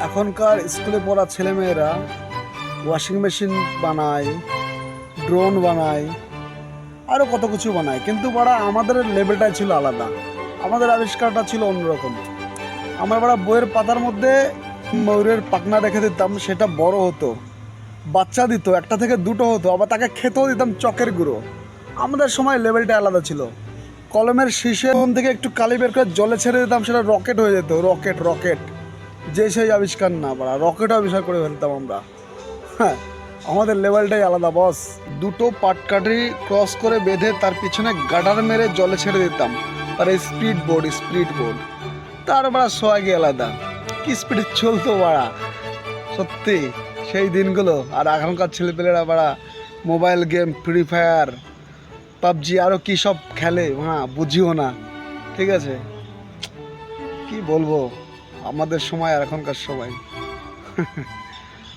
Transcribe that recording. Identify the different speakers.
Speaker 1: এখনকার স্কুলে পড়া ছেলেমেয়েরা ওয়াশিং মেশিন বানায়, ড্রোন বানায়, আরও কত কিছু বানায়, কিন্তু আমাদের লেভেলটাই ছিল আলাদা। আমাদের আবিষ্কারটা ছিল অন্যরকম। আমরা বইয়ের পাতার মধ্যে ময়ূরের পাখনা রেখে দিতাম, সেটা বড় হতো, বাচ্চা দিত, একটা থেকে দুটো হতো, আবার তাকে খেতেও দিতাম চকের গুঁড়ো। আমাদের সময় লেভেলটা আলাদা ছিল। কলমের শীষের থেকে একটু কালি বের করে জলে ছেড়ে দিতাম, সেটা রকেট হয়ে যেত। রকেট রকেট যে সেই আবিষ্কার না, রকেটও আবিষ্কার করে ফেলতাম আমরা। হ্যাঁ, আমাদের লেভেলটাই আলাদা বস। দুটো পাটকাঠি ক্রস করে বেঁধে তার পিছনে গাডার মেরে জলে ছেড়ে দিতাম, আর স্পিড বোর্ড তার সোয়াগই আলাদা। কি স্পিড চলতো সত্যি সেই দিনগুলো। আর এখনকার ছেলেপেলেরা mobile game, free fire, PUBG, আরও কী সব খেলে বুঝিও না। ঠিক আছে, কি বলবো, আমাদের সময় আর এখনকার সময়